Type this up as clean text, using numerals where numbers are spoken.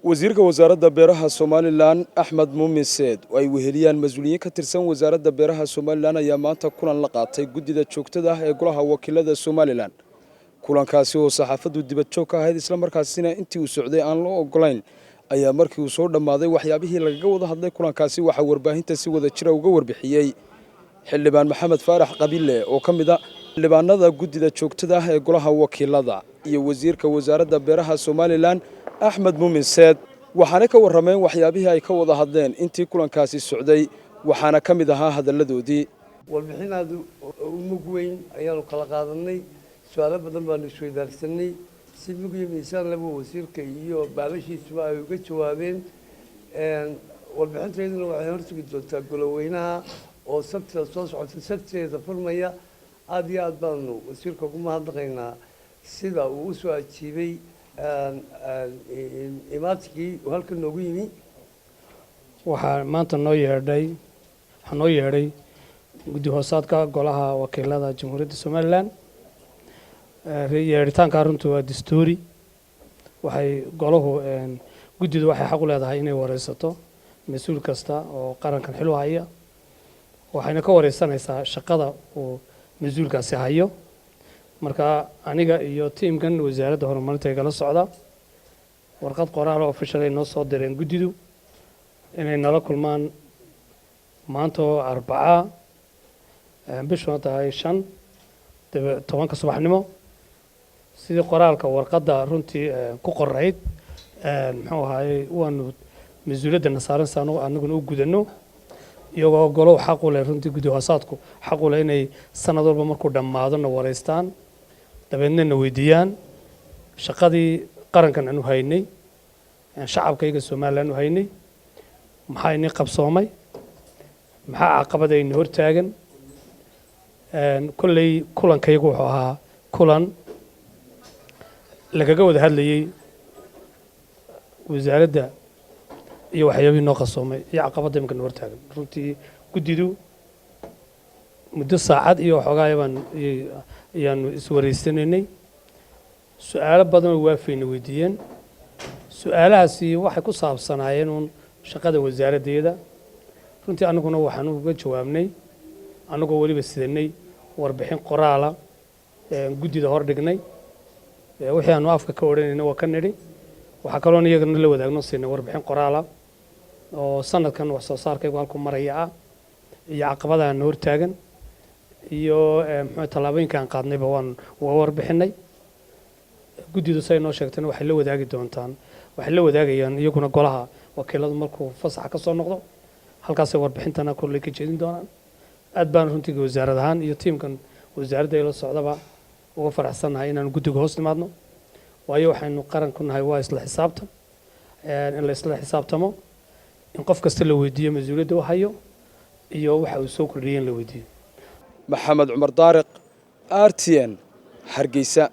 wasiirka wasaaradda beeraha Somaliland Axmed Muumin Seed oo ay weheliyaan mas'uuliyiin ka tirsan wasaaradda beeraha Somaliland ayaa maanta kulan la qaatay gudida joogtada ah ee golaha wakiilada Somaliland kulankaasi oo saxaafadu dibad joog ka ahayd isla markaasina intii uu socday aan loo ogolayn ayaa markii uu soo dhamaaday waxyaabihii lagaga wada hadlay kulankaasi waxa warbaahinta si wada jira uga warbixiyay xildhibaan Maxamed Faarax Qabile oo kamid ah xildhibaanada gudida joogtada ah ee golaha wakiilada iyo wasiirka wasaaradda beeraha Somaliland Axmed Muumin Seed waxaana ka warameen waxyaabihii ay ka wada hadleen intii kulankaasi socday waxaana kamid ahaa hadaladoodii warbixinaadu mug weyn ayaanu kala qaadanay su'aalo badan baan isweydaarsanay si mug iyo miisaan laba wasiirka iyo baalashiisuba ay uga jawaabeen warbixinteeduna waxay horsugi doontaa goloweynaha oo sabtida soo socota sabteeda furmaya aad iyo aad baanu wasiirka ugu mahadnaqaynaa sida uu u soo ajiibay imaadkii halka noogu yimi waxaa maanta noo yeedhay guddi hoosaadka golaha wakiilada jamhuuriyadda Somaliland yeeritaanka runtu waa dastuuri waxay golahu guddidu waxay xaq u leedahay inay wareysato mas'uul kasta oo qarankan xil u haya waxayna ka wareysanaysaa shaqada uu mas'uulkaasi hayo marka aniga iyo teamkan wasaaradda horumarinta ee kala socda warqad qoraal oo official ay noo soo direen guddidu inay nala kulmaan maanta Arbaca bisha tahay 5 subaxnimo sidii qoraalka warqadda runtii ku qorayd muxuu ahaayay waanu mas'uuliyadda nasaaran saano anaguna u gudano iyagoo golo xaq u leh runtii guddi hoosaadku xaq u leh inay sanad walba markuu dhamaado wareystaan dabeedna weydiiyaan shaqadii qarankan aanu haynay shacabkayga Somaliland u haynay maxay ni qabsoomay maxaa caqabadayna hortaagan kullay kulankaygu wuxuu ahaa kulan lagaga wada hadlayay wasaaradda iyo waxyaabihii noo qabsoomay iyo caqabada imika hortaagan runtii guddidu muddo saacad iyo waxoogaa ayaanu iswareysanaynay su'aalo badan oo waafayna weydiiyeen su'aalahaasi waxay ku saabsanaayeen shaqada wasaaraddeeda runtii anaguna waxaan uga jawaabnay anagoo waliba sidanay warbixin qoraala guddida hor dhignay wixii aanu afka ka oranayna waa ka nidhi waxa kaloo iyagana la wadaagno siinay warbixin qoraala oo sanadkan wax soo saarkaygu halku maraya ah iyo caqabadaha hor taagan iyo muxuu talaabooyinka aan qaadnayba waan warbixinay guddidu say noo sheegtana waxay la wadaagi doontaan waxay la wadaagayaan iyaguna golaha wakiiladu markuu fasax ka soo noqdo halkaas warbixintana kor ka jeedin doonaan aad baan runtii wasaarad ahaan iyo teamkan wasaaradda ay la socdaba uga faraxsanahay inaan guddiga hoos nimaadno waayo waxaanu qaran ku nahay waa isla xisaabtan in la isla xisaabtamo in qof kasta la weydiiyo mas'uuliyadda uu hayo iyo waxa uu soo kordhiyay in la weydiiyo Maxamed Cumar Daariq RTN Hargeysa.